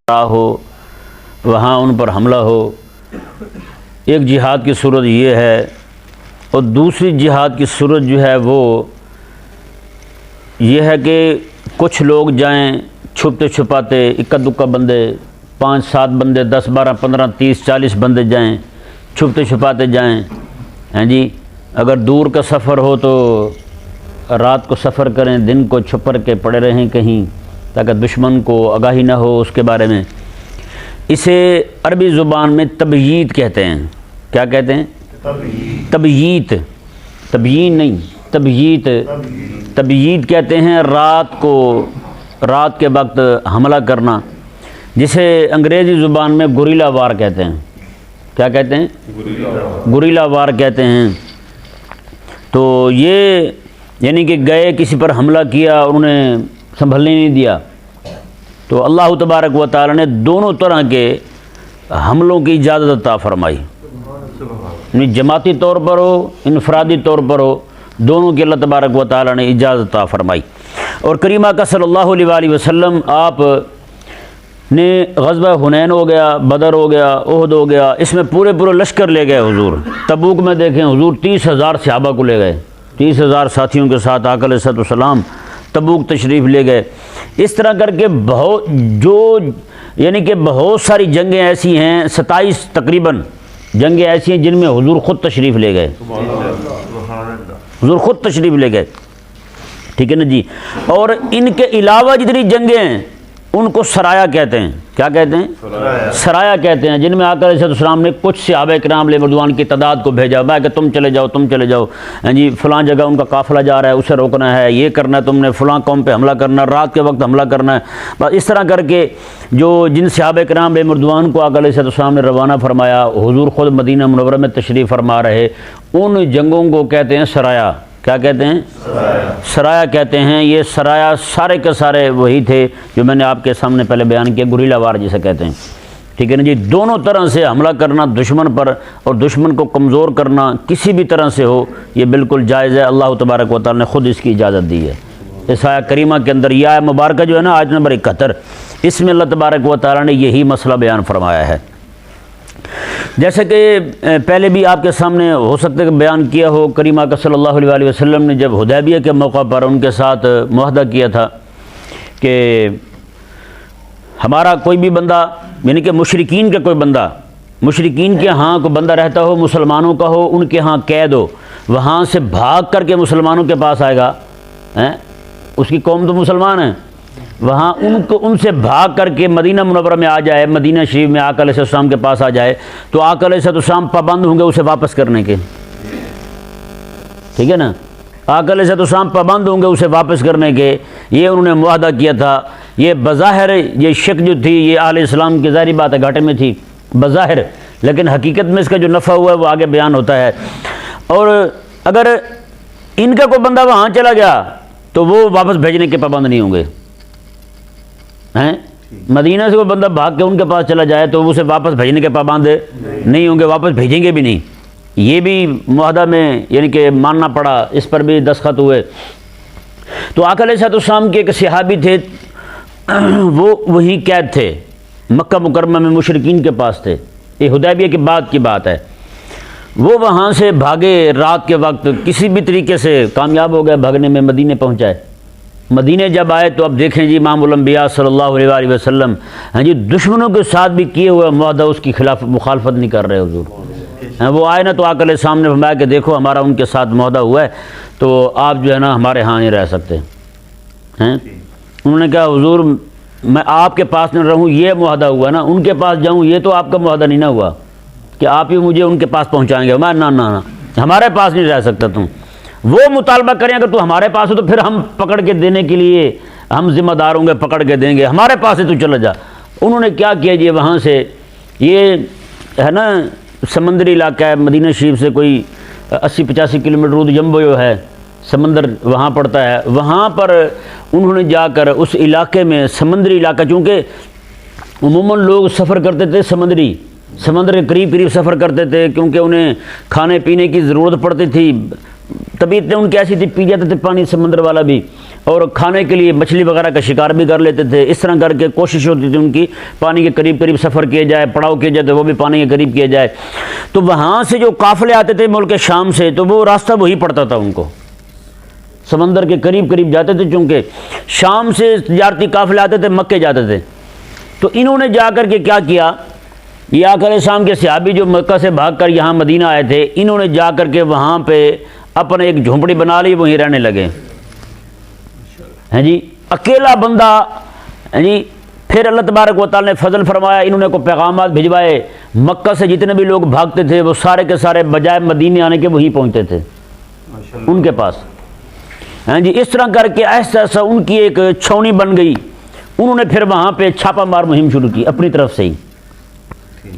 ہو وہاں ان پر حملہ ہو. ایک جہاد کی صورت یہ ہے، اور دوسری جہاد کی صورت جو ہے وہ یہ ہے کہ کچھ لوگ جائیں چھپتے چھپاتے، اکا دکا بندے، 5-7 بندے، 10 12 15 30 40 بندے جائیں، چھپتے چھپاتے جائیں. ہیں جی، اگر دور کا سفر ہو تو رات کو سفر کریں، دن کو چھپر کے پڑے رہیں کہیں تاکہ دشمن کو آگاہی نہ ہو اس کے بارے میں. اسے عربی زبان میں تبییت کہتے ہیں. کیا کہتے ہیں؟ تبییت. تبیین نہیں، تبییت. تبییت کہتے ہیں رات کے وقت حملہ کرنا، جسے انگریزی زبان میں گوریلا وار کہتے ہیں. کیا کہتے ہیں؟ گوریلا وار کہتے ہیں. تو یہ یعنی کہ گئے کسی پر حملہ کیا، انہوں نے سنبھلنے نہیں دیا، تو اللہ تبارک و تعالی نے دونوں طرح کے حملوں کی اجازت عطا فرمائی. یعنی جماعتی طور پر ہو، انفرادی طور پر ہو، دونوں کی اللہ تبارک و تعالی نے اجازت عطا فرمائی. اور کریمہ کا صلی اللہ علیہ وآلہ وسلم آپ نے غزوہ حنین ہو گیا، بدر ہو گیا، احد ہو گیا، اس میں پورے لشکر لے گئے حضور. تبوک میں دیکھیں حضور 30,000 صحابہ کو لے گئے، 30,000 ساتھیوں کے ساتھ آقا علیہ السلام تبوک تشریف لے گئے. اس طرح کر کے بہت ساری جنگیں ایسی ہیں، 27 تقریباً جنگیں ایسی ہیں جن میں حضور خود تشریف لے گئے. حضور خود تشریف لے گئے. ٹھیک ہے نا جی. اور ان کے علاوہ جتنی جنگیں ہیں ان کو سرایا کہتے ہیں. کیا کہتے ہیں؟ سرایا کہتے ہیں، جن میں آقا علیہ السلام نے کچھ صحابہ کرام علیہ رضوان کی تعداد کو بھیجا کہ تم چلے جاؤ جی فلاں جگہ ان کا قافلہ جا رہا ہے، اسے روکنا ہے، یہ کرنا ہے، تم نے فلاں قوم پہ حملہ کرنا ہے، رات کے وقت حملہ کرنا ہے. بس اس طرح کر کے جن صحابہ کرام علیہ رضوان کو آقا علیہ السلام نے روانہ فرمایا، حضور خود مدینہ منورہ میں تشریف فرما رہے، ان جنگوں کو کہتے ہیں سرایا. کیا کہتے ہیں؟ سرایا کہتے ہیں. یہ سرایا سارے کے سارے وہی تھے جو میں نے آپ کے سامنے پہلے بیان کیا، گوریلا وار جسے کہتے ہیں. ٹھیک ہے نا جی. دونوں طرح سے حملہ کرنا دشمن پر اور دشمن کو کمزور کرنا کسی بھی طرح سے ہو، یہ بالکل جائز ہے. اللہ تبارک و تعالی نے خود اس کی اجازت دی ہے. اس آیہ کریمہ کے اندر یہ آیہ مبارکہ جو ہے نا، آیت نمبر 71، اس میں اللہ تبارک و تعالی نے یہی مسئلہ بیان فرمایا ہے. جیسے کہ پہلے بھی آپ کے سامنے ہو سکتا ہے کہ بیان کیا ہو، کریمہ کا صلی اللہ علیہ وآلہ وسلم نے جب حدیبیہ کے موقع پر ان کے ساتھ معاہدہ کیا تھا کہ ہمارا کوئی بھی بندہ، یعنی کہ مشرکین کا کوئی بندہ، مشرکین کے ہاں کوئی بندہ رہتا ہو، مسلمانوں کا ہو، ان کے ہاں قید ہو، وہاں سے بھاگ کر کے مسلمانوں کے پاس آئے گا، اس کی قوم تو مسلمان ہیں، وہاں ان سے بھاگ کر کے مدینہ منورہ میں آ جائے، مدینہ شریف میں آقا علیہ السلام کے پاس آ جائے، تو آقا علیہ السلام پابند ہوں گے اسے واپس کرنے کے. ٹھیک ہے نا. آقا علیہ السلام پابند ہوں گے اسے واپس کرنے کے. یہ انہوں نے معاہدہ کیا تھا. یہ بظاہر یہ شک جو تھی یہ اہل اسلام کی ظاہری بات ہے گھاٹے میں تھی بظاہر، لیکن حقیقت میں اس کا جو نفع ہوا ہے وہ آگے بیان ہوتا ہے. اور اگر ان کا کوئی بندہ وہاں چلا گیا تو وہ واپس بھیجنے کے پابند نہیں ہوں گے. مدینہ سے کوئی بندہ بھاگ کے ان کے پاس چلا جائے تو اسے واپس بھیجنے کے پابند نہیں ہوں گے، واپس بھیجیں گے بھی نہیں. یہ بھی معاہدہ میں یعنی کہ ماننا پڑا، اس پر بھی دستخط ہوئے. تو آقا علیہ السلام کے ایک صحابی تھے، وہ وہیں قید تھے، مکہ مکرمہ میں مشرکین کے پاس تھے. یہ حدیبیہ کے بعد کی بات ہے. وہ وہاں سے بھاگے رات کے وقت، کسی بھی طریقے سے کامیاب ہو گئے بھاگنے میں، مدینے پہنچائے. مدینے جب آئے تو اب دیکھیں جی امام الانبیاء صلی اللہ علیہ وآلہ وسلم جی دشمنوں کے ساتھ بھی کیے ہوئے معاہدہ اس کی خلاف مخالفت نہیں کر رہے حضور. وہ آئے نا تو آقا علیہ السلام نے فرمایا کہ دیکھو ہمارا ان کے ساتھ معاہدہ ہوا ہے، تو آپ جو ہے نا ہمارے ہاں نہیں رہ سکتے. انہوں نے کہا حضور میں آپ کے پاس نہ رہوں، یہ معاہدہ ہوا نا، ان کے پاس جاؤں یہ تو آپ کا معاہدہ نہیں نہ ہوا کہ آپ ہی مجھے ان کے پاس پہنچائیں گے. میں نہ ہمارے پاس نہیں رہ سکتا تم. وہ مطالبہ کریں اگر تو ہمارے پاس ہو تو پھر ہم پکڑ کے دینے کے لیے ہم ذمہ دار ہوں گے، پکڑ کے دیں گے، ہمارے پاس ہے تو چلا جا. انہوں نے کیا کیا جی، وہاں سے یہ ہے نا سمندری علاقہ ہے، مدینہ شریف سے کوئی 80-85 کلومیٹر دور جمبو جو ہے سمندر وہاں پڑتا ہے، وہاں پر انہوں نے جا کر اس علاقے میں، سمندری علاقہ چونکہ عموماً لوگ سفر کرتے تھے سمندر کے قریب سفر کرتے تھے کیونکہ انہیں کھانے پینے کی ضرورت پڑتی تھی، طبیعتیں ان کی ایسی تھی پی جاتے تھے پانی سمندر والا بھی. اور کھانے کے لیے مچھلی وغیرہ کا شکار بھی کر لیتے تھے. اس طرح کر کے کوشش ہوتی تھی ان کی پانی کے قریب قریب سفر کیا جائے, پڑاؤ کیا جائے تو وہ بھی پانی کے قریب کیا جائے. تو وہاں سے جو قافلے آتے تھے ملک شام سے, تو وہ راستہ وہی پڑتا تھا ان کو, سمندر کے قریب قریب جاتے تھے, چونکہ شام سے تجارتی قافلے آتے تھے, مکے جاتے تھے. تو انہوں نے جا کر کے کیا کیا, یہ آقا علیہ السلام کے صحابی جو مکہ سے بھاگ کر یہاں مدینہ آئے تھے, انہوں نے جا کر کے وہاں پہ اپنے ایک جھونپڑی بنا لی, وہیں رہنے لگے ہیں جی, اکیلا بندہ ہیں جی. پھر اللہ تبارک و تعالیٰ نے فضل فرمایا, انہوں نے کوئی پیغامات بھجوائے, مکہ سے جتنے بھی لوگ بھاگتے تھے وہ سارے کے سارے بجائے مدینے آنے کے وہیں پہنچتے تھے ان کے پاس ہیں جی. اس طرح کر کے ایسا ایسا ان کی ایک چھاؤنی بن گئی. انہوں نے پھر وہاں پہ چھاپہ مار مہم شروع کی اپنی طرف سے ہی.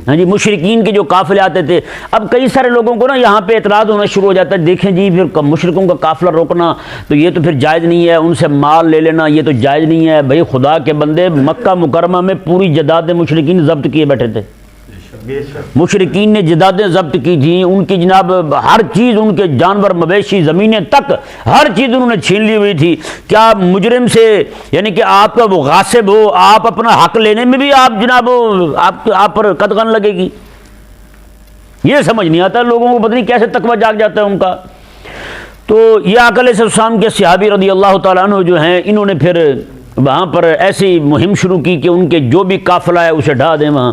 ہاں جی, مشرکین کے جو قافلے آتے تھے, اب کئی سارے لوگوں کو نا یہاں پہ اعتراض ہونا شروع ہو جاتا ہے, دیکھیں جی پھر مشرکوں کا قافلہ روکنا تو یہ تو پھر جائز نہیں ہے, ان سے مال لے لینا یہ تو جائز نہیں ہے. بھائی خدا کے بندے, مکہ مکرمہ میں پوری جداد مشرکین ضبط کیے بیٹھے تھے. مشرکین نے جدادیں ضبط کی تھیں, ان کی جناب ہر چیز, ان کے جانور مویشی زمینیں تک ہر چیز انہوں نے چھین لی ہوئی تھی. کیا مجرم سے یعنی کہ آپ کا وہ غاصب ہو, آپ اپنا حق لینے میں بھی آپ جناب آپ پر قدغن لگے گی؟ یہ سمجھ نہیں آتا لوگوں کو, پتہ نہیں کیسے تقوی جاگ جاتا ہے ان کا. تو یہ آقا علیہ السلام کے صحابی رضی اللہ تعالیٰ عنہ جو ہیں, انہوں نے پھر وہاں پر ایسی مہم شروع کی کہ ان کے جو بھی قافلہ ہے اسے ڈھا دیں وہاں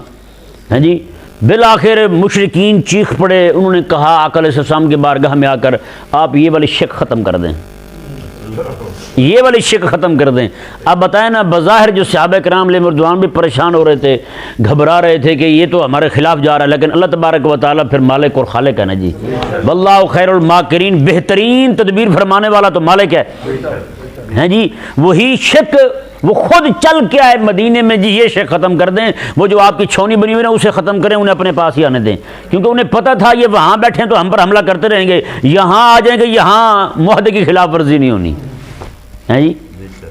ہیں جی. بالآخر مشرکین چیخ پڑے, انہوں نے کہا آقا علیہ السلام کی بارگاہ میں آ کر, آپ یہ والی شک ختم کر دیں, یہ والی شک ختم کر دیں. اب بتائیں نا, بظاہر جو صحابہ کرام علیہ رضوان بھی پریشان ہو رہے تھے, گھبرا رہے تھے کہ یہ تو ہمارے خلاف جا رہا ہے, لیکن اللہ تبارک و تعالیٰ پھر مالک اور خالق ہے نا جی. واللہ خیر الماکرین, بہترین تدبیر فرمانے والا تو مالک ہے ہیں جی. وہی شک وہ خود چل کے آئے مدینے میں, جی یہ شک ختم کر دیں, وہ جو آپ کی چھونی بنی ہوئی نا اسے ختم کریں, انہیں اپنے پاس ہی آنے دیں, کیونکہ انہیں پتہ تھا یہ وہاں بیٹھے تو ہم پر حملہ کرتے رہیں گے, یہاں آ جائیں گے یہاں معاہدے کی خلاف ورزی نہیں ہونی ہے جی.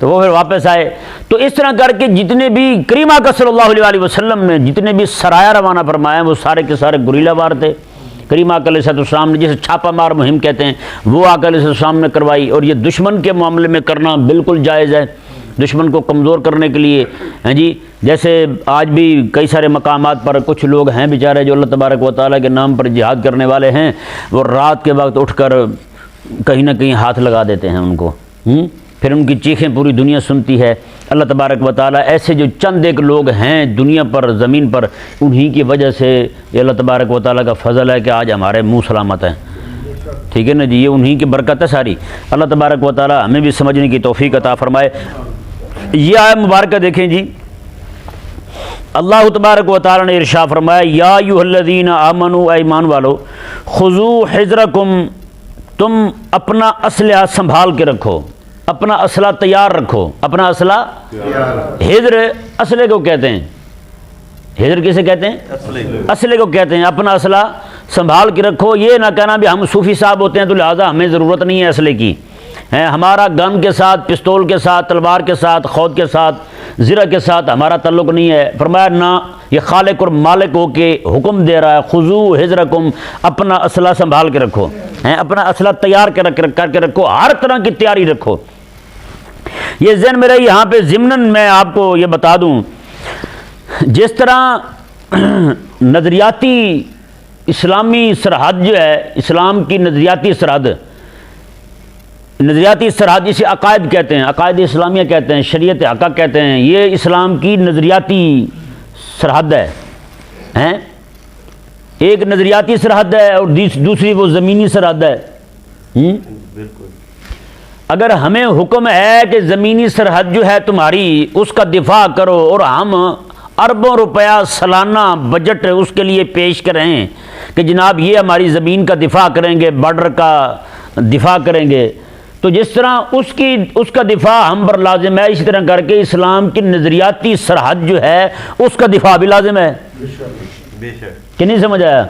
تو وہ پھر واپس آئے. تو اس طرح کر کے جتنے بھی کریم آقا صلی اللہ علیہ وسلم نے جتنے بھی سرایا روانہ فرمائے, وہ سارے کے سارے گوریلا وار تھے. کریم آقا علیہ السلام نے جسے چھاپہ مار مہم کہتے ہیں وہ آقا علیہ السلام نے کروائی, اور یہ دشمن کے معاملے میں کرنا بالکل جائز ہے, دشمن کو کمزور کرنے کے لیے ہیں جی. جیسے آج بھی کئی سارے مقامات پر کچھ لوگ ہیں بیچارے جو اللہ تبارک و تعالیٰ کے نام پر جہاد کرنے والے ہیں, وہ رات کے وقت اٹھ کر کہیں نہ کہیں ہاتھ لگا دیتے ہیں ان کو, پھر ان کی چیخیں پوری دنیا سنتی ہے. اللہ تبارک و تعالیٰ ایسے جو چند ایک لوگ ہیں دنیا پر زمین پر, انہی کی وجہ سے یہ اللہ تبارک و تعالیٰ کا فضل ہے کہ آج ہمارے منہ سلامت ہیں. ٹھیک ہے نا جی, یہ انہی کی برکت ہے ساری. اللہ تبارک و تعالیٰ ہمیں بھی سمجھنے کی توفیق عطا فرمائے. یہ آیت مبارکہ دیکھیں جی, اللہ تبارک و تعالیٰ نے ارشاد فرمایا, یا ایھا الذین آمنوا, ایمان والو, خذوا حذرکم, تم اپنا اسلحہ سنبھال کے رکھو, اپنا اسلحہ تیار رکھو. اپنا اسلحہ, حذر اسلحے کو کہتے ہیں, حذر کسے کہتے ہیں؟ اسلحے کو کہتے ہیں. اپنا اسلحہ سنبھال کے رکھو, یہ نہ کہنا بھی ہم صوفی صاحب ہوتے ہیں تو لہٰذا ہمیں ضرورت نہیں ہے اسلحے کی, ہمارا گن کے ساتھ, پستول کے ساتھ, تلوار کے ساتھ, خود کے ساتھ, زرہ کے ساتھ ہمارا تعلق نہیں ہے. فرمایا نہ, یہ خالق اور مالک ہو کے حکم دے رہا ہے, خذوا حذرکم, اپنا اسلحہ سنبھال کے رکھو, اپنا اسلحہ تیار کر کے رکھو, ہر طرح کی تیاری رکھو. یہ ذہن میں رہی. یہاں پہ ضمناً میں آپ کو یہ بتا دوں, جس طرح نظریاتی اسلامی سرحد جو ہے, اسلام کی نظریاتی سرحد, نظریاتی سرحد جسے عقائد کہتے ہیں, عقائد اسلامیہ کہتے ہیں, شریعت حقہ کہتے ہیں, یہ اسلام کی نظریاتی سرحد ہے. ایک نظریاتی سرحد ہے اور دوسری وہ زمینی سرحد ہے. اگر ہمیں حکم ہے کہ زمینی سرحد جو ہے تمہاری اس کا دفاع کرو, اور ہم اربوں روپیہ سالانہ بجٹ اس کے لیے پیش کریں کہ جناب یہ ہماری زمین کا دفاع کریں گے, بارڈر کا دفاع کریں گے, تو جس طرح اس کا دفاع ہم پر لازم ہے, اسی طرح کر کے اسلام کی نظریاتی سرحد جو ہے اس کا دفاع بھی لازم ہے. کہ نہیں سمجھ آیا؟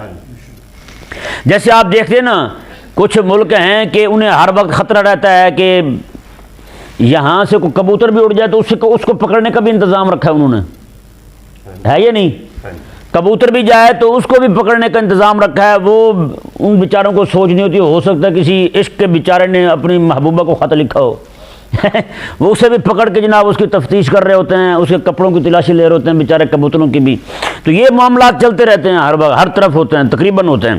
جیسے آپ دیکھتے ہیں نا, کچھ ملک ہیں کہ انہیں ہر وقت خطرہ رہتا ہے کہ یہاں سے کوئی کبوتر بھی اڑ جائے تو اس کو پکڑنے کا بھی انتظام رکھا ہے انہوں نے, ہے یہ نہیں؟ کبوتر بھی جائے تو اس کو بھی پکڑنے کا انتظام رکھا ہے. وہ ان بیچاروں کو سوچ نہیں ہوتی, ہو سکتا ہے کسی عشق کے بیچارے نے اپنی محبوبہ کو خط لکھا ہو, وہ اسے بھی پکڑ کے جناب اس کی تفتیش کر رہے ہوتے ہیں، اس کے کپڑوں کی تلاشی لے رہے ہوتے ہیں بیچارے کبوتروں کی بھی. تو یہ معاملات چلتے رہتے ہیں ہر طرف ہوتے ہیں، تقریباً ہوتے ہیں.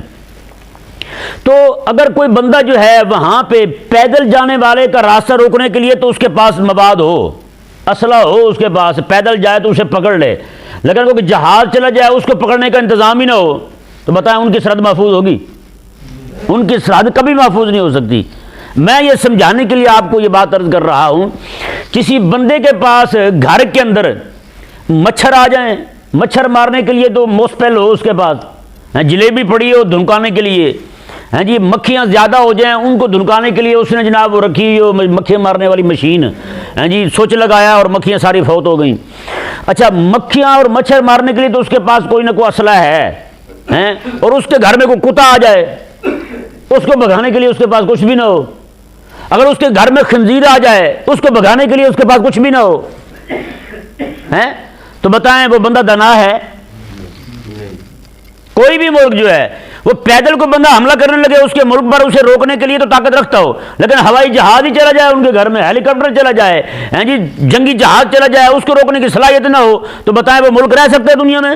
تو اگر کوئی بندہ جو ہے وہاں پہ پیدل جانے والے کا راستہ روکنے کے لیے تو اس کے پاس مواد ہو، اسلحہ ہو اس کے پاس، پیدل جائے تو اسے پکڑ لے، لیکن کوئی جہاز چلا جائے اس کو پکڑنے کا انتظام ہی نہ ہو، تو بتائیں ان کی سرحد محفوظ ہوگی؟ ان کی سرحد کبھی محفوظ نہیں ہو سکتی. میں یہ سمجھانے کے لیے آپ کو یہ بات عرض کر رہا ہوں، کسی بندے کے پاس گھر کے اندر مچھر آ جائیں، مچھر مارنے کے لیے تو موسپیل ہو اس کے پاس، جلیبی پڑی ہو دھنکانے کے لیے، ہاں جی، مکھیاں زیادہ ہو جائیں ان کو دھنکانے کے لیے اس نے جناب وہ رکھی ہو مکھیاں مارنے والی مشین، ہاں جی، سوئچ لگایا اور مکھیاں ساری فوت ہو گئیں. اچھا، مکھیاں اور مچھر مارنے کے لیے تو اس کے پاس کوئی نہ کوئی اسلحہ ہے، اور اس کے گھر میں کوئی کتا آ جائے اس کو بھگانے کے لیے اس کے پاس کچھ بھی نہ ہو. اگر اس کے گھر میں خنزیر آ جائے اس کو بھگانے کے لیے اس کے پاس کچھ بھی نہ ہو، تو بتائیں وہ بندہ دنا ہے؟ کوئی بھی ملک جو ہے وہ پیدل کو بندہ حملہ کرنے لگے اس کے ملک پر، اسے روکنے کے لیے تو طاقت رکھتا ہو، لیکن ہوائی جہاز ہی چلا جائے ان کے گھر میں، ہیلی کاپٹر چلا جائے، ہیں جی، جنگی جہاز چلا جائے، اس کو روکنے کی صلاحیت نہ ہو، تو بتائیں وہ ملک رہ سکتے ہیں دنیا میں؟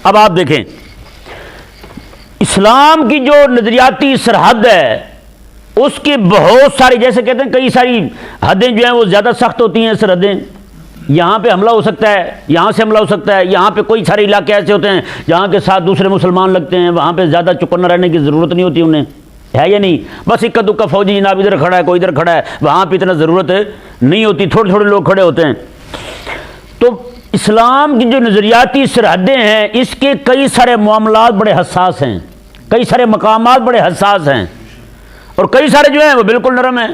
اب آپ دیکھیں اسلام کی جو نظریاتی سرحد ہے اس کی بہت ساری، جیسے کہتے ہیں کئی ساری حدیں جو ہیں وہ زیادہ سخت ہوتی ہیں سرحدیں. یہاں پہ حملہ ہو سکتا ہے، یہاں سے حملہ ہو سکتا ہے، یہاں پہ کوئی سارے علاقے ایسے ہوتے ہیں جہاں کے ساتھ دوسرے مسلمان لگتے ہیں، وہاں پہ زیادہ چکنا رہنے کی ضرورت نہیں ہوتی انہیں، ہے یا نہیں؟ بس اکا دکا فوجی جناب ادھر کھڑا ہے، کوئی ادھر کھڑا ہے، وہاں پہ اتنا ضرورت نہیں ہوتی، تھوڑے تھوڑے لوگ کھڑے ہوتے ہیں. تو اسلام کی جو نظریاتی سرحدیں ہیں اس کے کئی سارے معاملات بڑے حساس ہیں، کئی سارے مقامات بڑے حساس ہیں، اور کئی سارے جو ہیں وہ بالکل نرم ہیں.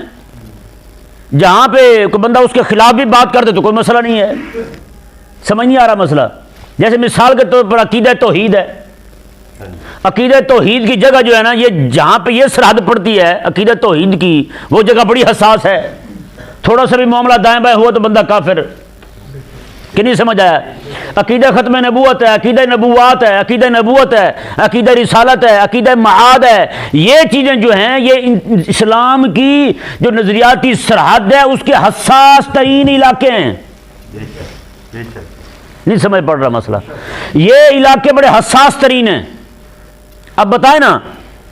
جہاں پہ کوئی بندہ اس کے خلاف بھی بات کرتے تو کوئی مسئلہ نہیں ہے. سمجھ نہیں آ رہا مسئلہ؟ جیسے مثال کے طور پر عقیدہ توحید ہے. عقیدہ توحید کی جگہ جو ہے نا، یہ جہاں پہ یہ سرحد پڑتی ہے عقیدہ توحید کی، وہ جگہ بڑی حساس ہے. تھوڑا سا بھی معاملہ دائیں بائیں ہوا تو بندہ کافر. کہ نہیں سمجھ آیا؟ عقیدہ ختم نبوت ہے، عقیدہ نبوات ہے، عقیدہ نبوت ہے، عقیدہ رسالت ہے، عقیدہ معاد ہے. یہ چیزیں جو ہیں یہ اسلام کی جو نظریاتی سرحد ہے اس کے حساس ترین علاقے ہیں. نہیں سمجھ پڑ رہا مسئلہ؟ یہ علاقے بڑے حساس ترین ہیں. اب بتائیں نا،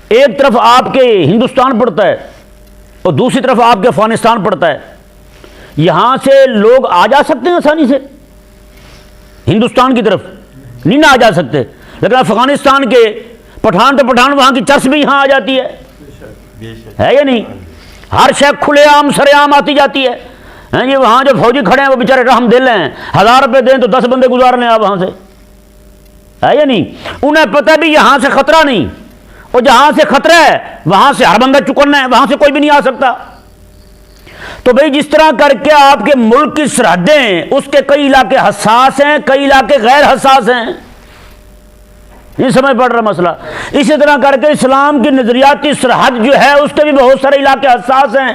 ایک طرف آپ کے ہندوستان پڑتا ہے اور دوسری طرف آپ کے افغانستان پڑتا ہے. یہاں سے لوگ آ جا سکتے ہیں آسانی سے ہندوستان کی طرف؟ نہیں نہ آ جا سکتے. لیکن افغانستان کے پٹھان تو پٹھان وہاں کی چرس بھی یہاں آ جاتی ہے یا نہیں؟ ہر شے کھلے عام سرے عام آتی جاتی ہے. یہ وہاں جو فوجی کھڑے ہیں وہ بیچارے رحم دل ہیں، 1000 روپے دیں تو 10 بندے گزار لیں آپ وہاں سے، ہے یا نہیں؟ انہیں پتہ بھی یہاں سے خطرہ نہیں، اور جہاں سے خطرہ ہے وہاں سے ہر بندہ چکنا ہے، وہاں سے کوئی بھی نہیں آ سکتا. تو بھئی جس طرح کر کے آپ کے ملک کی سرحدیں اس کے کئی علاقے حساس ہیں، کئی علاقے غیر حساس ہیں. نہیں سمجھ پڑ رہا مسئلہ؟ اسی طرح کر کے اسلام کی نظریاتی سرحد جو ہے اس کے بھی بہت سارے علاقے حساس ہیں،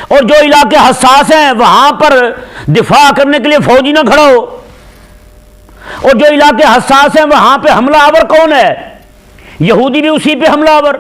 اور جو علاقے حساس ہیں وہاں پر دفاع کرنے کے لیے فوجی نہ کھڑا ہو، اور جو علاقے حساس ہیں وہاں پہ حملہ آور کون ہے؟ یہودی بھی اسی پہ حملہ آور،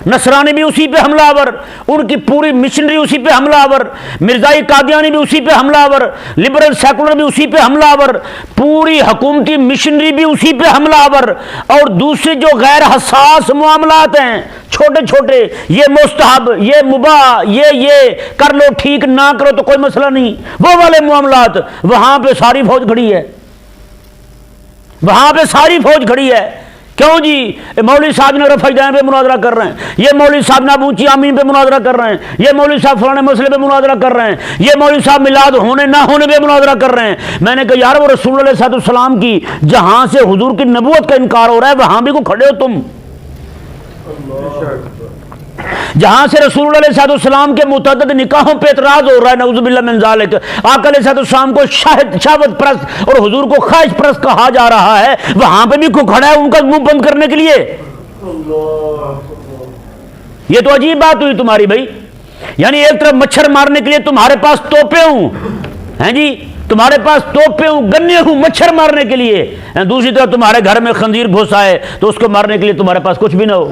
نصرانی بھی اسی پہ حملہ آور، ان کی پوری مشنری اسی پہ حملہ آور، مرزائی قادیانی بھی اسی پہ حملہ آور، لبرل سیکولر بھی اسی پہ حملہ آور، پوری حکومتی مشنری بھی اسی پہ حملہ آور. اور دوسرے جو غیر حساس معاملات ہیں چھوٹے چھوٹے، یہ مستحب، یہ مباح، یہ کر لو ٹھیک، نہ کرو تو کوئی مسئلہ نہیں، وہ والے معاملات وہاں پہ ساری فوج کھڑی ہے، وہاں پہ ساری فوج کھڑی ہے. کیوں جی؟ مولوی صاحب نے رفع دین پہ مناظرہ کر رہے ہیں، یہ مولوی صاحب نے اونچی آمین پہ مناظرہ کر رہے ہیں، یہ مولوی صاحب فلانے مسئلے پہ مناظرہ کر رہے ہیں، یہ مولوی صاحب میلاد ہونے نہ ہونے پہ مناظرہ کر رہے ہیں. میں نے کہا یار وہ رسول اللہ صلی اللہ علیہ وسلم کی جہاں سے حضور کی نبوت کا انکار ہو رہا ہے وہاں بھی کو کھڑے ہو تم. جہاں سے رسول اللہ علیہ السلام کے متعدد نکاحوں پہ اعتراض ہو رہا ہے، نعوذ باللہ من ذالک، آقا علیہ السلام کو شہوت پرست اور حضور کو خواہش پرست کہا جا رہا ہے، وہاں پہ بھی کوئی کھڑا ہے ان کا منہ بند کرنے کے لیے. یہ تو عجیب بات ہوئی تمہاری بھائی. یعنی ایک طرف مچھر مارنے کے لیے تمہارے پاس توپے ہوں، ہیں جی، تمہارے پاس توپے ہوں، گنے ہوں مچھر مارنے کے لیے، دوسری طرف تمہارے گھر میں خنزیر گھس آئے تو اس کو مارنے کے لیے تمہارے پاس کچھ بھی نہ ہو.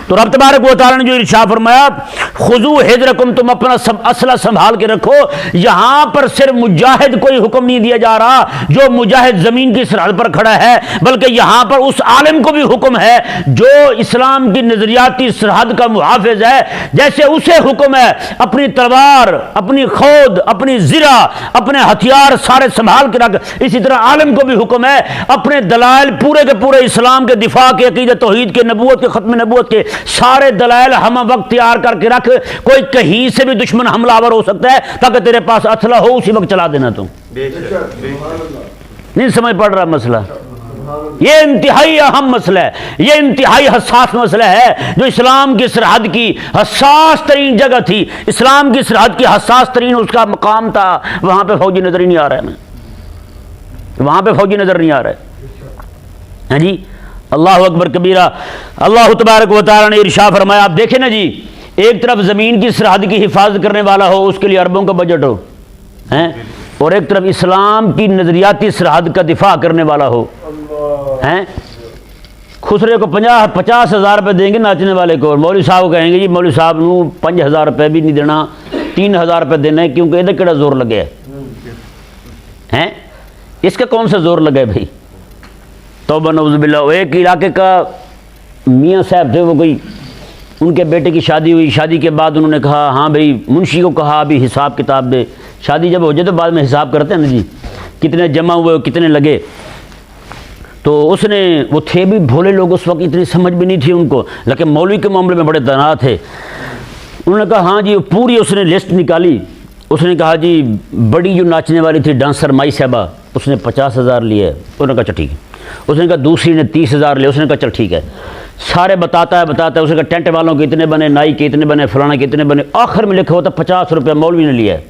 تو رب تبارک و تعالیٰ نے جو ارشاد فرمایا خذوا حذرکم، تم اپنا اسلحہ سنبھال کے رکھو، یہاں پر صرف مجاہد کوئی حکم نہیں دیا جا رہا جو مجاہد زمین کی سرحد پر کھڑا ہے، بلکہ یہاں پر اس عالم کو بھی حکم ہے جو اسلام کی نظریاتی سرحد کا محافظ ہے۔ جیسے اسے حکم ہے اپنی تلوار، اپنی خود، اپنی زرہ، اپنے ہتھیار سارے سنبھال کے رکھ، اسی طرح عالم کو بھی حکم ہے اپنے دلائل پورے کے پورے اسلام کے دفاع کے، عقیدت توحید کے، نبوت کے، ختم نبوت کے سارے دلائل ہم وقت تیار کر کے رکھ، کوئی کہیں سے بھی دشمن حملہ آور ہو سکتا ہے تاکہ تیرے پاس اسلحہ ہو، اسی وقت چلا دینا تم۔ نہیں سمجھ پڑ رہا مسئلہ؟ یہ انتہائی اہم مسئلہ ہے، یہ انتہائی حساس مسئلہ ہے جو اسلام کی سرحد کی حساس ترین جگہ تھی، اسلام کی سرحد کی حساس ترین اس کا مقام تھا، وہاں پہ فوجی نظر ہی نہیں آ رہا ہے ہمیں، وہاں پہ فوجی نظر نہیں آ رہا ہے۔ ہاں جی، اللہ اکبر کبیرہ۔ اللہ تبارک و تعالیٰ نے ارشاد فرمایا، آپ دیکھیں نا جی، ایک طرف زمین کی سرحد کی حفاظت کرنے والا ہو، اس کے لیے اربوں کا بجٹ ہو، ہیں، اور ایک طرف اسلام کی نظریاتی سرحد کا دفاع کرنے والا ہو، ہیں۔ خسرے کو 50,000 روپے دیں گے ناچنے والے کو، اور مولوی صاحب کو کہیں گے جی مولوی صاحب نو 5,000 روپے بھی نہیں دینا، 3,000 روپے دینا ہے، کیونکہ ادھر کیڑا زور لگے ہیں، اس کا کون سا زور لگے بھائی؟ توبہ نعوذ باللہ۔ ایک علاقے کا میاں صاحب تھے، وہ کوئی ان کے بیٹے کی شادی ہوئی، شادی کے بعد انہوں نے کہا ہاں بھائی، منشی کو کہا ابھی حساب کتاب دے، شادی جب ہو جائے تو بعد میں حساب کرتے ہیں نا جی، کتنے جمع ہوئے کتنے لگے۔ تو اس نے، وہ تھے بھی بھولے لوگ اس وقت، اتنی سمجھ بھی نہیں تھی ان کو، لیکن مولوی کے معاملے میں بڑے دانا تھے۔ انہوں نے کہا ہاں جی، پوری اس نے لسٹ نکالی، اس نے کہا جی بڑی جو ناچنے والی تھی ڈانسر مائی صاحبہ، اس نے 50,000 لیے، انہوں نے کہا اچھا ٹھیک ہے۔ اس نے کہا دوسری نے 30,000 لے، اس نے کہا چل ٹھیک ہے، سارے بتاتا ہے، اس نے کہا ٹینٹ والوں کے اتنے بنے، نائی کے اتنے بنے، فلانا کے اتنے بنے، آخر میں لکھا ہوتا 50 روپے مولوی نے لیا ہے۔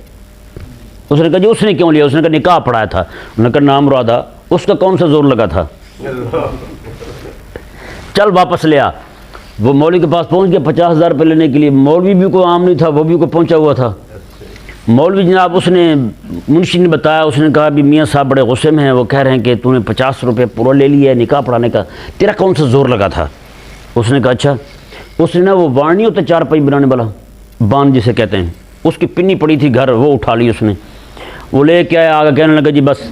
اس نے کہا جی اس نے کیوں لیا؟ اس نے کہا نکاح پڑھایا تھا۔ انہوں نے کہا نام مرادہ، اس کا کون سا زور لگا تھا؟ چل واپس لیا۔ وہ مولوی کے پاس پہنچ گیا 50,000 روپے لینے کے لیے، مولوی بھی کوئی عام نہیں تھا، وہ بھی کوئی پہنچا ہوا تھا۔ مولوی جناب، اس نے منشی نے بتایا، اس نے کہا بھی میاں صاحب بڑے غصے میں ہیں، وہ کہہ رہے ہیں کہ تو نے 50 روپے پورا لے لیا ہے نکاح پڑھانے کا، تیرا کون سا زور لگا تھا؟ اس نے کہا اچھا۔ اس نے نا وہ وان نہیں ہوتا چار پائی بنانے والا، بان جسے کہتے ہیں، اس کی پنی پڑی تھی گھر، وہ اٹھا لی اس نے، وہ لے کے آیا، آگے کہنے لگا جی بس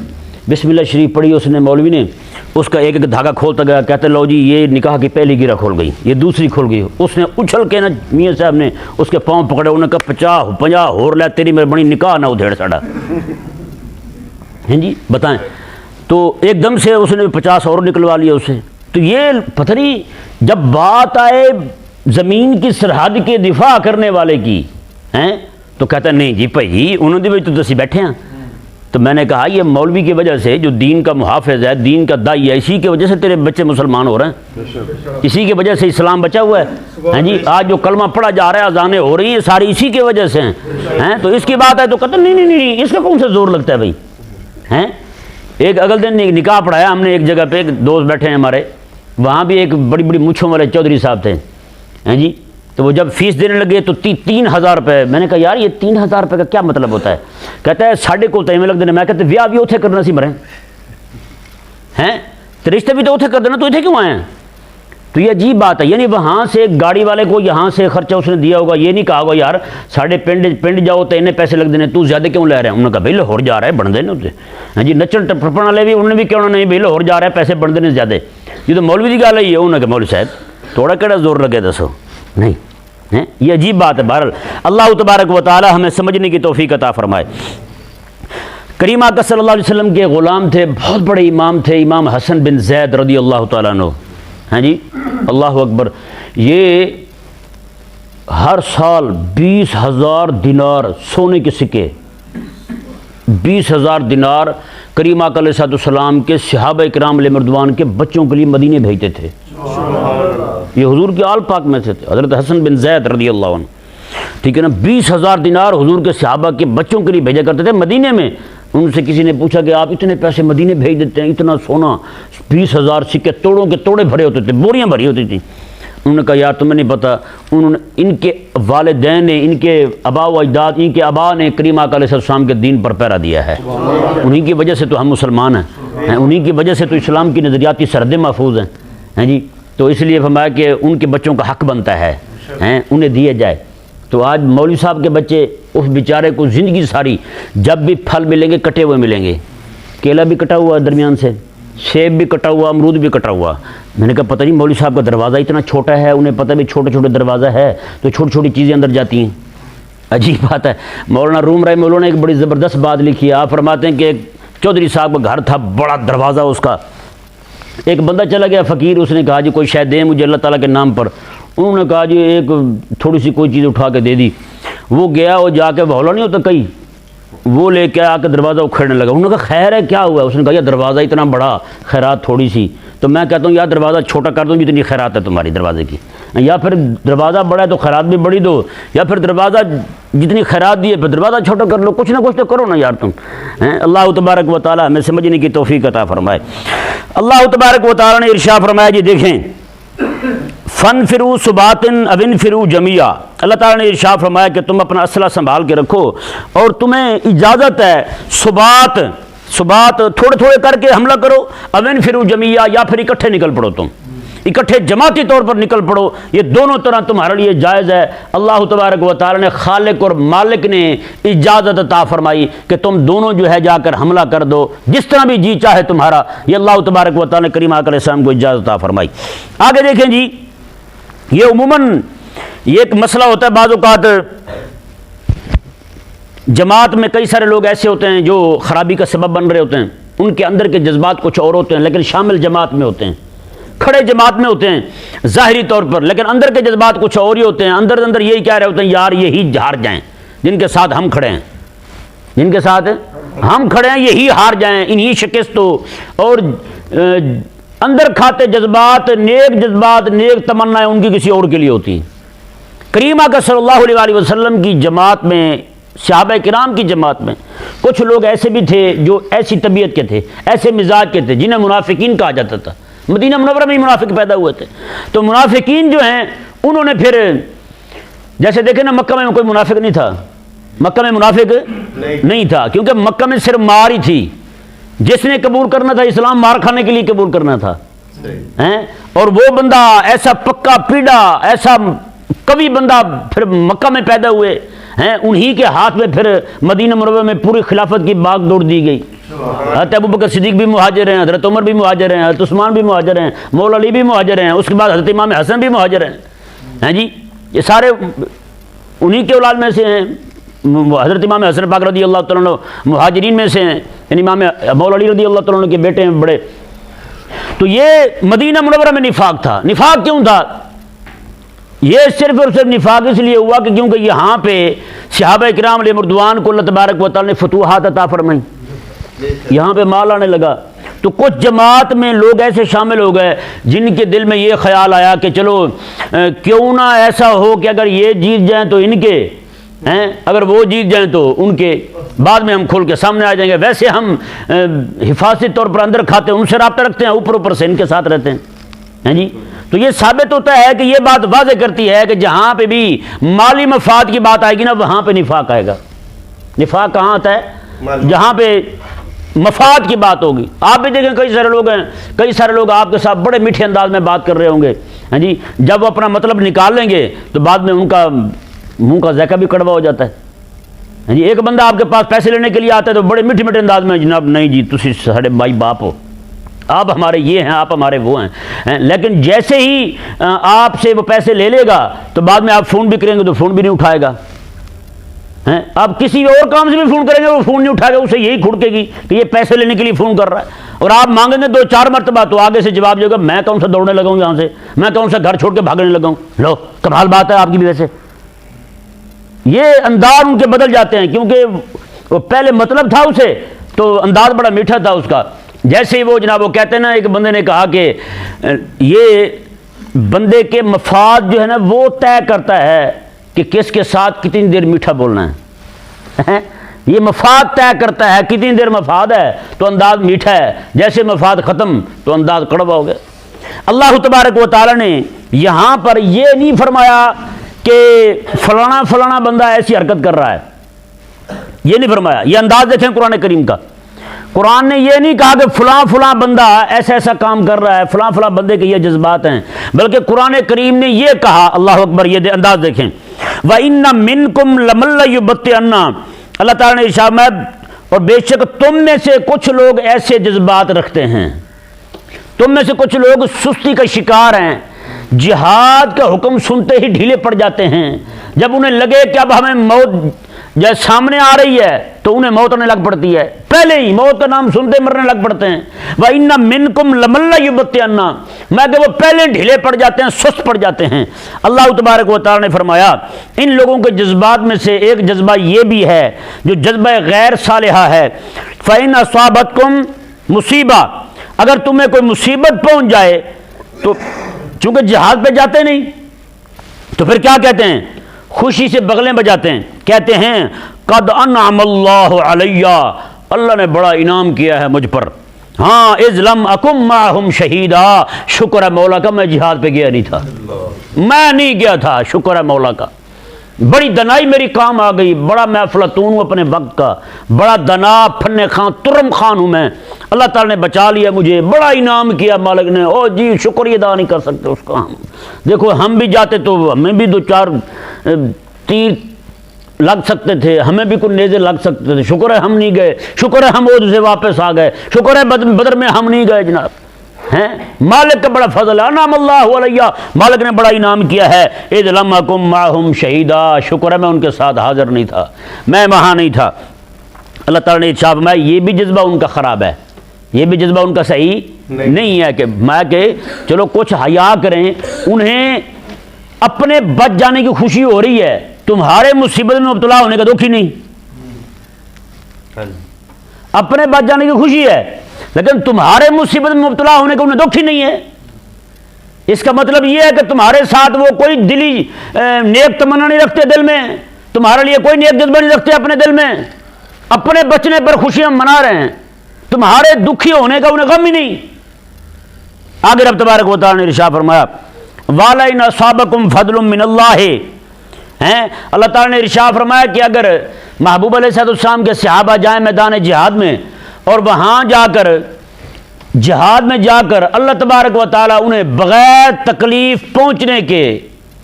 بسم اللہ شریف پڑھی اس نے، مولوی نے اس کا ایک ایک دھاگا کھولتا گیا، کہتے لو جی یہ نکاح کی پہلی گرہ کھول گئی، یہ دوسری کھول گئی۔ اس نے اچھل کے نا میاں صاحب نے اس کے پاؤں پکڑے، انہوں نے کہا 50 ہور لے، تیری میرے بڑی نکاح نہ ادھیڑ ساڑا۔ ہیں جی بتائیں، تو ایک دم سے اس نے 50 اور نکلوا لیا اسے۔ تو یہ پتہ نہیں، جب بات آئے زمین کی سرحد کے دفاع کرنے والے کی ہیں تو کہتا نہیں جی بھائی انہوں نے بھی تو دسی بیٹھے ہیں۔ تو میں نے کہا یہ مولوی کی وجہ سے جو دین کا محافظ ہے، دین کا دائی ہے، اسی کی وجہ سے تیرے بچے مسلمان ہو رہے ہیں، اسی کی وجہ سے اسلام بچا ہوا ہے۔ ہاں جی، آج جو کلمہ پڑھا جا رہا ہے، اذانیں ہو رہی ہیں، ساری اسی کی وجہ سے ہیں۔ تو اس کی بات ہے تو کہتا نہیں اس کا کون سا زور لگتا ہے بھائی؟ ہیں ایک اگل دن نکاح پڑھایا ہم نے ایک جگہ پہ، ایک دوست بیٹھے ہیں ہمارے، وہاں بھی ایک بڑی بڑی مچھوں والے چودھری صاحب تھے، ہیں جی، تو وہ جب فیس دینے لگے تو 3,000 روپے۔ میں نے کہا یار یہ 3,000 روپے کا کیا مطلب ہوتا ہے؟ کہتا ہے ساڑھے کو تیمیں لگ دینے۔ میں کہتے ویاہ بھی اتھے کرنا سی مرے ہیں، تو رشتے بھی تو اتھے کر دینا، تو اتھے کیوں آئے ہیں؟ تو یہ عجیب بات ہے، یعنی وہاں سے گاڑی والے کو یہاں سے خرچہ اس نے دیا ہوگا، یہ نہیں کہا ہوگا یار ساڑھے پنڈ جاؤ تو انہیں پیسے لگ دینے، تو زیادہ کیوں لے رہے ہیں؟ انہوں نے کہا بھائی لاہور جا رہا ہے بن دینے اسے۔ ہاں جی، نچن ٹپن والے بھی انہوں نے بھی کیوں نہیں بھائی لاہور جا رہا ہے پیسے بن دینے زیادہ، یہ تو مولوی کی گل ہے۔ یہ انہوں نے کہا مولوی صاحب تھوڑا کیڑا زور لگے دسو، نہیں یہ عجیب بات ہے۔ بہرحال اللہ تبارک و تعالی ہمیں سمجھنے کی توفیق عطا فرمائے۔ کریم آقا صلی اللہ علیہ وسلم کے غلام تھے، بہت بڑے امام تھے، امام حسن بن زید رضی اللہ تعالیٰ عنہ۔ ہاں جی، اللہ اکبر۔ یہ ہر سال 20,000 دینار سونے کے سکے، 20,000 دینار کریم آقا علیہ السلام کے صحابہ کرام علیہ رضوان کے بچوں کے لیے مدینے بھیجتے تھے۔ یہ حضور کے آل پاک میں سے تھے، حضرت حسن بن زید رضی اللہ عنہ، ٹھیک ہے نا۔ 20,000 دینار حضور کے صحابہ کے بچوں کے لیے بھیجا کرتے تھے مدینے میں۔ ان سے کسی نے پوچھا کہ آپ اتنے پیسے مدینے بھیج دیتے ہیں، اتنا سونا، 20,000 سکے توڑوں کے توڑے بھرے ہوتے تھے، بوریاں بھری ہوتی تھیں۔ انہوں نے کہا یار تمہیں نہیں پتہ، انہوں نے ان کے والدین نے، ان کے آبا و اجداد، ان کے آبا نے کریم آقا علیہ السلام کے دین پر پہرا دیا ہے، انہی کی وجہ سے تو ہم مسلمان ہیں، انہی کی وجہ سے تو اسلام کی نظریاتی سرحدیں محفوظ ہیں۔ ہیں جی، تو اس لیے فرمایا کہ ان کے بچوں کا حق بنتا ہے انہیں دیا جائے۔ تو آج مولوی صاحب کے بچے اس بیچارے کو زندگی ساری جب بھی پھل ملیں گے کٹے ہوئے ملیں گے، کیلا بھی کٹا ہوا درمیان سے، سیب بھی کٹا ہوا، امرود بھی کٹا ہوا۔ میں نے کہا پتہ نہیں مولوی صاحب کا دروازہ اتنا چھوٹا ہے، انہیں پتہ بھی چھوٹے چھوٹے دروازہ ہے تو چھوٹی چھوٹی چیزیں اندر جاتی ہیں۔ عجیب بات ہے۔ مولانا روم رحمہ اللہ نے ایک بڑی زبردست بات لکھی ہے۔ آپ فرماتے ہیں کہ ایک چودھری صاحب کا گھر تھا، بڑا دروازہ اس کا، ایک بندہ چلا گیا فقیر، اس نے کہا جی کوئی شاید دیں مجھے اللہ تعالیٰ کے نام پر۔ انہوں نے کہا جی ایک تھوڑی سی کوئی چیز اٹھا کے دے دی۔ وہ گیا، وہ جا کے ہولا نہیں ہوتا کئی، وہ لے کے آ کے دروازہ اکھیڑنے لگا۔ انہوں نے کہا خیر ہے کیا ہوا؟ اس نے کہا یہ دروازہ اتنا بڑا، خیرات تھوڑی سی۔ تو میں کہتا ہوں یا دروازہ چھوٹا کر دوں جتنی خیرات ہے تمہاری دروازے کی، یا پھر دروازہ بڑا ہے تو خیرات بھی بڑی دو، یا پھر دروازہ جتنی خیرات دی ہے پھر دروازہ چھوٹا کر لو، کچھ نہ کچھ تو کرو نا یار تم۔ اللہ تبارک و تعالیٰ ہمیں سمجھنے کی توفیق عطا فرمائے۔ اللہ تبارک و تعالیٰ نے ارشاد فرمایا جی دیکھیں فَانْفِرُوا ثُبَاتٍ أَوِ انْفِرُوا جَمِيعًا، اللہ تعالیٰ نے ارشاد فرمایا کہ تم اپنا اسلحہ سنبھال کے رکھو اور تمہیں اجازت ہے ثبات تھوڑے تھوڑے کر کے حملہ کرو، أَوِ انْفِرُوا جَمِيعًا یا پھر اکٹھے نکل پڑو، تم اکٹھے جماعتی طور پر نکل پڑو، یہ دونوں طرح تمہارے لیے جائز ہے۔ اللہ تبارک و تعالیٰ نے خالق اور مالک نے اجازت عطا فرمائی کہ تم دونوں جو ہے جا کر حملہ کر دو جس طرح بھی جی چاہے تمہارا، یہ اللہ تبارک و تعالیٰ نے کریم آقا علیہ السلام کو اجازت عطا فرمائی۔ آگے دیکھیں جی، یہ عموماً یہ ایک مسئلہ ہوتا ہے، بعض اوقات جماعت میں کئی سارے لوگ ایسے ہوتے ہیں جو خرابی کا سبب بن رہے ہوتے ہیں، ان کے اندر کے جذبات کچھ اور ہوتے ہیں لیکن شامل جماعت میں ہوتے ہیں، کھڑے جماعت میں ہوتے ہیں ظاہری طور پر، لیکن اندر کے جذبات کچھ اور ہی ہوتے ہیں، اندر یہی کہہ رہے ہوتے ہیں یار یہی ہار جائیں جن کے ساتھ ہم کھڑے ہیں، جن کے ساتھ ہم کھڑے ہیں یہی ہار جائیں، انہی شکست ہو، اور اندر کھاتے جذبات، نیک تمنائیں ان کی کسی اور کے لیے ہوتی ہیں۔ کریم آقا صلی اللہ علیہ وسلم کی جماعت میں، صحابہ کرام کی جماعت میں کچھ لوگ ایسے بھی تھے جو ایسی طبیعت کے تھے، ایسے مزاج کے تھے جنہیں منافقین کہا جاتا تھا۔ مدینہ منورہ میں ہی منافق پیدا ہوئے تھے، تو منافقین جو ہیں انہوں نے پھر جیسے دیکھیں نا، مکہ میں کوئی منافق نہیں تھا، مکہ میں منافق نہیں تھا، کیونکہ مکہ میں صرف مار ہی تھی، جس نے قبول کرنا تھا اسلام مار کھانے کے لیے قبول کرنا تھا، اور وہ بندہ ایسا پکا پیڑا، ایسا قوی بندہ پھر مکہ میں پیدا ہوئے ہیں، انہی کے ہاتھ میں پھر مدینہ منورہ میں پوری خلافت کی باغ دوڑ دی گئی۔ حضرت ابوبکر صدیق بھی مہاجر ہیں، حضرت عمر بھی مہاجر ہیں، حضرت عثمان بھی مہاجر ہیں، مولا علی بھی مہاجر ہیں، اس کے بعد حضرت امام حسن بھی مہاجر ہیں جی، یہ سارے انہی کے اولاد میں سے ہیں۔ حضرت امام حسن پاک رضی اللہ تعالیٰ عنہ مہاجرین میں سے ہیں، یعنی امام مولا علی رضی اللہ تعالیٰ عنہ کے بیٹے ہیں بڑے۔ تو یہ مدینہ منورہ میں نفاق تھا۔ نفاق کیوں تھا؟ یہ صرف اور صرف نفاق اس لیے ہوا کہ کیونکہ یہاں پہ صحابہ کرام علیہ مردوان کو اللہ تبارک و تعالیٰ نے فتوحات عطا فرمائی، یہاں پہ مال آنے لگا، تو کچھ جماعت میں لوگ ایسے شامل ہو گئے جن کے دل میں یہ خیال آیا کہ چلو کیوں نہ ایسا ہو کہ اگر یہ جیت جائیں تو ان کے ہیں، اگر وہ جیت جائیں تو ان کے، بعد میں ہم کھول کے سامنے آ جائیں گے، ویسے ہم حفاظتی طور پر اندر کھاتے ہیں، ان سے رابطہ رکھتے ہیں، اوپر سے ان کے ساتھ رہتے ہیں جی۔ تو یہ ثابت ہوتا ہے کہ یہ بات واضح کرتی ہے کہ جہاں پہ بھی مالی مفاد کی بات آئے گی نا وہاں پہ نفاق آئے گا۔ نفاق کہاں آتا ہے؟ جہاں پہ مفاد کی بات ہوگی۔ آپ بھی دیکھیں کئی سارے لوگ آپ کے ساتھ بڑے میٹھے انداز میں بات کر رہے ہوں گے ہاں جی، جب وہ اپنا مطلب نکال لیں گے تو بعد میں ان کا منہ کا ذائقہ بھی کڑوا ہو جاتا ہے ہاں جی۔ ایک بندہ آپ کے پاس پیسے لینے کے لیے آتا ہے تو بڑے میٹھے میٹھے انداز میں جناب نہیں جی تسی ساڑھے بھائی باپ ہو، آپ ہمارے یہ ہیں، آپ ہمارے وہ ہیں، لیکن جیسے ہی آپ سے وہ پیسے لے لے گا تو بعد میں آپ فون بھی کریں گے تو فون بھی نہیں اٹھائے گا، آپ کسی اور کام سے بھی فون کریں گے وہ فون نہیں اٹھائے گا، اسے یہی کھڑکے گی کہ یہ پیسے لینے کے لیے فون کر رہا ہے، اور آپ مانگیں گے 2-4 مرتبہ تو آگے سے جواب دے گا میں کون سا دوڑنے لگا ہوں یہاں سے، میں کون سا گھر چھوڑ کے بھاگنے لگا ہوں۔ لو کمال بات ہے آپ کی بھی، ویسے یہ انداز ان کے بدل جاتے ہیں کیونکہ وہ پہلے مطلب تھا اسے تو انداز بڑا میٹھا تھا اس کا۔ جیسے ہی وہ جناب وہ کہتے ہیں نا، ایک بندے نے کہا کہ یہ بندے کے مفاد جو ہے نا وہ طے کرتا ہے کہ کس کے ساتھ کتنی دیر میٹھا بولنا ہے، یہ مفاد طے کرتا ہے کتنی دیر مفاد ہے تو انداز میٹھا ہے، جیسے مفاد ختم تو انداز کڑوا ہو گیا۔ اللہ تبارک و تعالیٰ نے یہاں پر یہ نہیں فرمایا کہ فلانا بندہ ایسی حرکت کر رہا ہے، یہ نہیں فرمایا۔ یہ انداز دیکھیں قرآن کریم کا، قرآن نے یہ نہیں کہا کہ فلاں فلاں بندہ ایسا ایسا کام کر رہا ہے، فلاں فلاں بندے کے یہ جذبات ہیں، بلکہ قرآن کریم نے یہ کہا، اللہ اکبر، یہ انداز دیکھیں، وَإِنَّ مِنْكُمْ لَمَن لَّيُبَطِّئَنَّ، اللہ تعالیٰ نے ارشاد فرمایا اور بے شک تم میں سے کچھ لوگ ایسے جذبات رکھتے ہیں، تم میں سے کچھ لوگ سستی کا شکار ہیں، جہاد کا حکم سنتے ہی ڈھیلے پڑ جاتے ہیں، جب انہیں لگے کہ اب ہمیں موت جب سامنے آ رہی ہے تو انہیں موت ہونے لگ پڑتی ہے، پہلے ہی موت کا نام سنتے مرنے لگ پڑتے ہیں۔ وَإِنَّ مِنْكُمْ لَمَن لَّيُبَطِّئَنَّ، میں کہ وہ پہلے ڈھیلے پڑ جاتے ہیں، سست پڑ جاتے ہیں۔ اللہ تبارک و تعالیٰ نے فرمایا ان لوگوں کے جذبات میں سے ایک جذبہ یہ بھی ہے جو جذبہ غیر صالحہ ہے، فَإِنْ أَصَابَتْكُمْ مصیبہ، اگر تمہیں کوئی مصیبت پہنچ جائے تو چونکہ جہاد پہ جاتے نہیں تو پھر کیا کہتے ہیں؟ خوشی سے بغلیں بجاتے ہیں، کہتے ہیں قد انعم اللہ علیہ، اللہ نے بڑا انعام کیا ہے مجھ پر، ہاں اذ لم اکم معہم شہیدا، شکر ہے مولا کا میں جہاد پہ گیا نہیں تھا، میں نہیں گیا تھا، شکر ہے مولا کا، بڑی دنائی میری کام آ گئی، بڑا میں افلاطون ہوں اپنے وقت کا، بڑا دنا پھنے خان ترم خان ہوں میں، اللہ تعالیٰ نے بچا لیا مجھے، بڑا انعام کیا مالک نے، او جی شکریہ ادا نہیں کر سکتے اس کا ہم، دیکھو ہم بھی جاتے تو ہمیں بھی دو چار تیر لگ سکتے تھے، ہمیں بھی کوئی نیزے لگ سکتے تھے، شکر ہے ہم نہیں گئے، شکر ہے ہم عہد سے واپس آ گئے، شکر ہے بدر میں ہم نہیں گئے جناب، ہیں مالک کا بڑا فضل ہے، انعم اللہ علیہ، مالک نے بڑا انعام کیا ہے، اذ لم اکم معہم شہیدا، شکر ہے میں ان کے ساتھ حاضر نہیں تھا، میں وہاں نہیں تھا۔ اللہ تعالیٰ نے ارشاد فرمایا یہ بھی جذبہ ان کا خراب ہے، یہ بھی جذبہ ان کا صحیح نہیں ہے کہ میں کہ چلو کچھ حیا کریں، انہیں اپنے بچ جانے کی خوشی ہو رہی ہے، تمہارے مصیبت میں مبتلا ہونے کا دکھ ہی نہیں، اپنے بچ جانے کی خوشی ہے لیکن تمہارے مصیبت میں مبتلا ہونے کا انہیں دکھ ہی نہیں ہے۔ اس کا مطلب یہ ہے کہ تمہارے ساتھ وہ کوئی دلی نیک تمنا نہیں رکھتے دل میں، تمہارے لیے کوئی نیک جذبہ نہیں رکھتے اپنے دل میں، اپنے بچنے پر خوشیاں منا رہے ہیں، تمہارے دکھی ہونے کا انہیں غم ہی نہیں۔ آگے رب تبارک و تعالیٰ نے ارشاد فرمایا وَلَئِنْ أَصَابَكُمْ فَضْلٌ مِّنَ اللَّهِ، اللہ تعالیٰ نے ارشاد فرمایا کہ اگر محبوب علیہ السلام کے صحابہ جائیں میدان جہاد میں اور وہاں جا کر جہاد میں جا کر اللہ تبارک و تعالیٰ انہیں بغیر تکلیف پہنچنے کے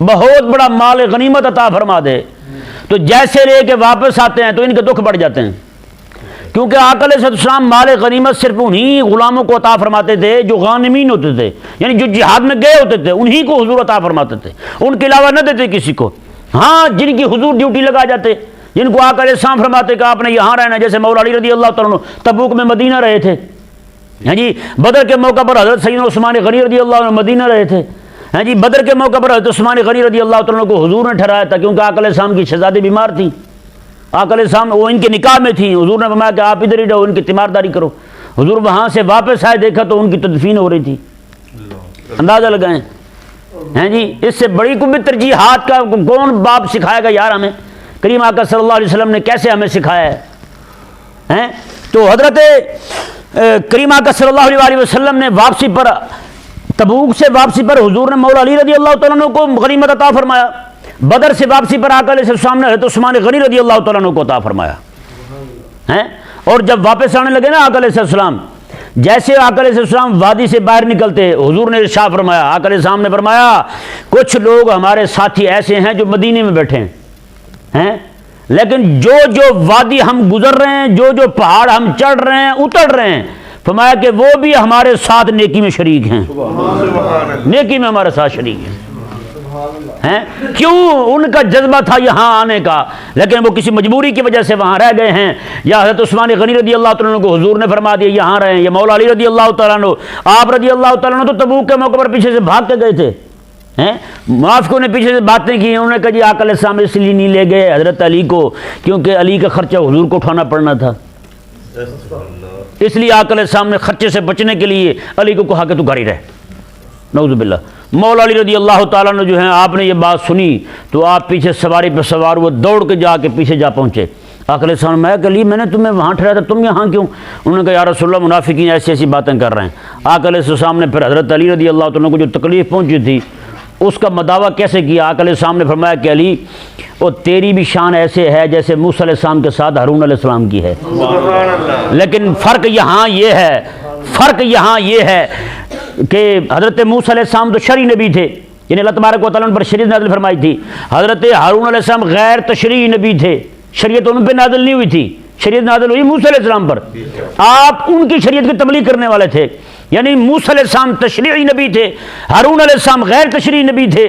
بہت بڑا مال غنیمت عطا فرما دے تو جیسے لے کے واپس آتے ہیں تو ان کے دکھ بڑھ جاتے ہیں، کیونکہ آقا علیہ السلام مال غنیمت صرف انہی غلاموں کو عطا فرماتے تھے جو غانمین ہوتے تھے، یعنی جو جہاد میں گئے ہوتے تھے انہی کو حضور عطا فرماتے تھے، ان کے علاوہ نہ دیتے کسی کو۔ ہاں جن کی حضور ڈیوٹی لگا جاتے، جن کو آقا علیہ السلام فرماتے کہ آپ نے یہاں رہنا، جیسے مولا علی رضی اللہ تعالیٰ عنہ تبوک میں مدینہ رہے تھے، ہاں جی بدر کے موقع پر حضرت سیدنا عثمان غنی رضی اللہ عنہ مدینہ رہے تھے، ہاں جی بدر کے موقع پر حضرت عثمان غنی رضی اللہ تعالیٰ عنہ کو حضور نے ٹھہرایا تھا کیونکہ آقا علیہ السلام کی شہزادی بیمار تھی، آقا علیہ السلام وہ ان کے نکاح میں تھی، حضور نے فرمایا کہ آپ ادھر ہی رہو، ان کی تیمارداری کرو، حضور وہاں سے واپس آئے دیکھا تو ان کی تدفین ہو رہی تھی، اندازہ لگائیں، ہیں جی اس سے بڑی کوئی ترجیحات کا کون باپ سکھائے گا یار ہمیں، کریم آقا صلی اللہ علیہ وسلم نے کیسے ہمیں سکھایا ہے۔ تو حضرت کریم آقا صلی اللہ علیہ وسلم نے واپسی پر تبوک سے واپسی پر حضور نے مولا علی رضی اللہ تعالیٰ عنہ کو غنیمت عطا فرمایا، بدر سے واپسی پر آقا علیہ السلام نے حضرت عثمان غنی رضی اللہ تعالیٰ عنہ کو عطا فرمایا ہیں، اور جب واپس آنے لگے نا آقا علیہ السلام، جیسے آقا علیہ السلام وادی سے باہر نکلتے حضور نے ارشاد فرمایا، آقا علیہ السلام نے فرمایا کچھ لوگ ہمارے ساتھی ایسے ہیں جو مدینے میں بیٹھے ہیں لیکن جو جو وادی ہم گزر رہے ہیں، جو جو پہاڑ ہم چڑھ رہے ہیں اتر رہے ہیں، فرمایا کہ وہ بھی ہمارے ساتھ نیکی میں شریک ہیں، نیکی میں ہمارے ساتھ شریک ہیں۔ کیوں؟ ان کا جذبہ تھا یہاں آنے کا، لیکن وہ کسی مجبوری کی وجہ سے وہاں رہ گئے ہیں، یا حضرت عثمان غنی رضی اللہ تعالیٰ عنہ کو حضور نے فرما دیا یہاں رہیں، یا مولا علی رضی اللہ تعالیٰ عنہ، آپ رضی اللہ تعالیٰ عنہ تو تبوک کے موقع پر پیچھے سے بھاگ کے گئے تھے، منافقوں نے پیچھے سے باتیں کی، انہوں نے کہا جی آقا علیہ السلام اس لیے نہیں لے گئے حضرت علی کو کیونکہ علی کا خرچہ حضور کو اٹھانا پڑنا تھا، اس لیے آقا علیہ السلام نے خرچے سے بچنے کے لیے علی کو کہا کہ تو گھر ہی رہ، نعوذ باللہ۔ مولا علی رضی اللہ تعالیٰ نے جو ہیں آپ نے یہ بات سنی تو آپ پیچھے سواری پہ سوار ہوئے، دوڑ کے جا کے پیچھے جا پہنچے، آقا علیہ السلام میں کہ علی میں نے تمہیں وہاں ٹھہرایا تھا، تم یہاں کیوں؟ انہوں نے کہا یا رسول اللہ منافقین ایسی ایسی باتیں کر رہے ہیں۔ آقا علیہ السلام نے پھر حضرت علی رضی اللہ تعالیٰ کو جو تکلیف پہنچی تھی اس کا مداوع کیسے کیا؟ آقا علیہ السلام نے فرمایا کہ علی وہ تیری بھی شان ایسے ہے جیسے موسیٰ علیہ السلام کے ساتھ ہارون علیہ السلام کی ہے، لیکن فرق یہاں یہ ہے کہ حضرت موسیٰ علیہ السلام تو شرعی نبی تھے، یعنی اللہ تبارک و تعالیٰ نے پر شریعت نازل فرمائی تھی۔ حضرت ہارون علیہ السلام غیر تشریعی نبی تھے، شریعت ان پہ نازل نہیں ہوئی تھی، شریعت نازل ہوئی موسیٰ علیہ السلام پر، آپ ان کی شریعت کی تبلیغ کرنے والے تھے۔ یعنی موسیٰ علیہ السلام تشریعی نبی تھے، ہارون علیہ السلام غیر تشریعی نبی تھے۔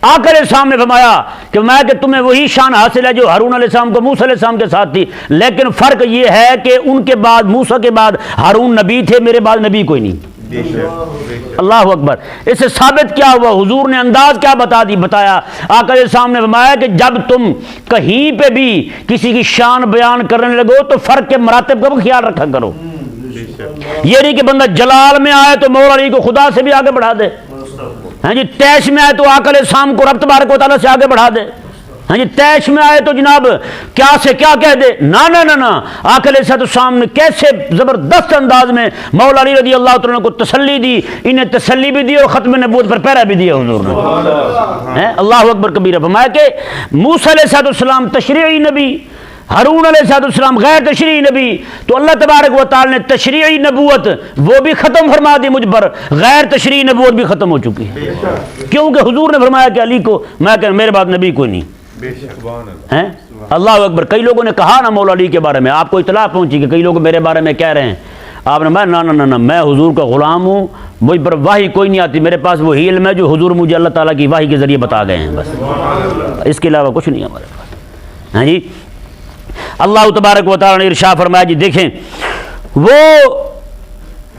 آقا علیہ السلام نے فرمایا کہ تمہیں وہی شان حاصل ہے جو ہارون علیہ السلام کو موسیٰ علیہ السلام کے ساتھ تھی، لیکن فرق یہ ہے کہ ان کے بعد موسیٰ کے بعد ہارون نبی تھے، میرے بعد نبی کوئی نہیں۔ اللہ اکبر۔ اس سے ثابت کیا ہوا؟ حضور نے انداز کیا بتایا؟ آقا علیہ السلام نے فرمایا کہ جب تم کہیں پہ بھی کسی کی شان بیان کرنے لگو تو فرق کے مراتب کا بھی خیال رکھا کرو۔ یہ نہیں کہ بندہ جلال میں آئے تو مولا علی کو خدا سے بھی آگے بڑھا دے، ہاں جی تیش میں آئے تو آقا علیہ السلام کو رب تبارک و تعالیٰ سے آگے بڑھا دے، ہاں جی تیش میں آئے تو جناب کیا سے کیا کہہ دے۔ نہ آقا علیہ السلام نے کیسے زبردست انداز میں مولا علی رضی اللہ تعالیٰ کو تسلی دی، انہیں تسلی بھی دی اور ختم نبوت پر پہرا بھی دیا حضور نے۔ اللہ اکبر کبیرہ۔ فرمایا کہ موسیٰ علیہ السلام تشریعی نبی، ہارون علیہ السلام غیر تشریعی نبی، تو اللہ تبارک و تعالی نے تشریعی نبوت وہ بھی ختم فرما دی مجھ پر، غیر تشریعی نبوت بھی ختم ہو چکی ہے، کیونکہ حضور نے فرمایا کہ علی کو میں کہ میرے بعد نبی کوئی نہیں ہے۔ اللہ اکبر۔ کئی لوگوں نے کہا نا مولا علی کے بارے میں، آپ کو اطلاع پہنچی کہ کئی لوگ میرے بارے میں کہہ رہے ہیں، آپ نے نہ میں حضور کا غلام ہوں، مجھ پر وحی کوئی نہیں آتی، میرے پاس وہی علم ہے جو حضور مجھے اللہ تعالیٰ کی وحی کے ذریعے بتا گئے ہیں، بس اس کے علاوہ کچھ نہیں ہمارے پاس۔ ہاں جی اللہ تبارک و تعالیٰ نے ارشاد فرمایا، جی دیکھیں وہ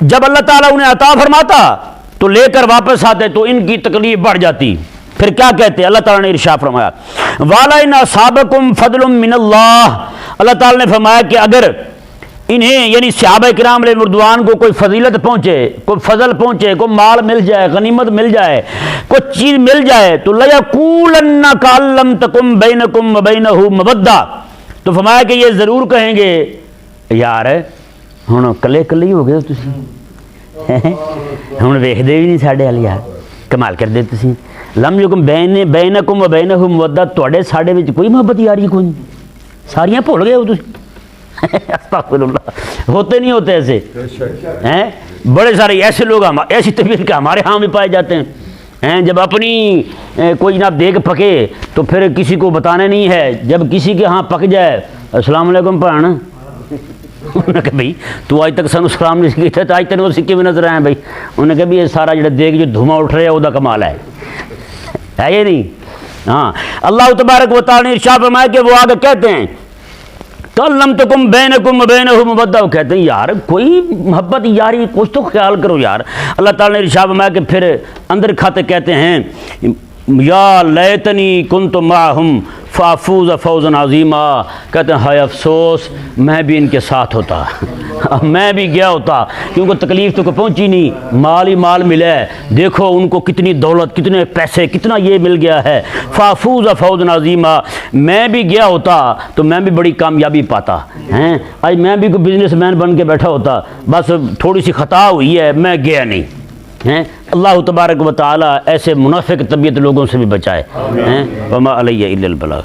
جب اللہ تعالیٰ انہیں عطا فرماتا تو لے کر واپس آتے تو ان کی تکلیف بڑھ جاتی، پھر کیا کہتے؟ اللہ تعالیٰ نے ارشاد فرمایا وَلَئِنْ أَصَابَكُمْ فَضْلٌ مِّنَ اللَّهِ، اللہ تعالیٰ نے فرمایا کہ اگر انہیں یعنی صحابہ کرام علیہ رضوان کو کوئی فضیلت پہنچے، کوئی فضل پہنچے، کوئی مال مل جائے، غنیمت مل جائے، کوئی چیز مل جائے تو لَيَقُولَنَّ كَأَن لَّمْ تَكُن بَيْنَكُمْ وَبَيْنَهُ مَوَدَّةٌ، تو فرمایا کہ یہ ضرور کہیں گے یار ہن کلے ہی ہو گئے تسی، ہن ویکھدے بھی نہیں ساڈے وال، یار کمال کر دے تسی، لم یکن بینکم و بینہ مودہ، تواڈے ساڈے وچ کوئی محبت یاری کوئی نہیں، ساریاں بھول گئے ہو تسی۔ استغفر اللہ، ہوتے نہیں ہوتے ایسے ہیں، بڑے سارے ایسے لوگ ایسی طبیعت کے ہمارے ہاں بھی پائے جاتے ہیں، جب اپنی کوئی جناب دیکھ پکے تو پھر کسی کو بتانے نہیں ہے، جب کسی کے ہاں پک جائے السلام علیکم پڑھنا، انہوں نے کہا بھائی تو آج تک سانو سلام نہیں کیتا تو آج تک وہ سکے میں نظر آئے بھائی، انہوں نے کہا بھی یہ سارا جڑا دیکھ جو دھواں اٹھ رہا ہے وہ کمال ہے یہ نہیں۔ ہاں اللہ تبارک و تعالی نے ارشاد فرمایا کہ وہ آگے کہتے ہیں کَلَّمْ تَكُن بَيْنَكُمْ وَبَيْنَهُ مَوَدَّةٌ، کہتے ہیں یار کوئی محبت یاری کچھ تو خیال کرو یار۔ اللہ تعالیٰ نے ارشاد فرمایا کہ پھر اندر کھاتے کہتے ہیں یا لیتنی کنت معہم فافوز فوزا عظیما، کہتے ہیں ہائے افسوس میں بھی ان کے ساتھ ہوتا، میں بھی گیا ہوتا، کیونکہ تکلیف تو کوئی پہنچی نہیں، مال ہی مال ملا ہے، دیکھو ان کو کتنی دولت، کتنے پیسے، کتنا یہ مل گیا ہے، فافوز فوزا عظیما، میں بھی گیا ہوتا تو میں بھی بڑی کامیابی پاتا ہیں، آج میں بھی کوئی بزنس مین بن کے بیٹھا ہوتا، بس تھوڑی سی خطا ہوئی ہے میں گیا نہیں ہیں۔ اللہ تبارک و تعالی ایسے منافق طبیعت لوگوں سے بھی بچائے ہیں۔ وما علیہ الا البلاغ۔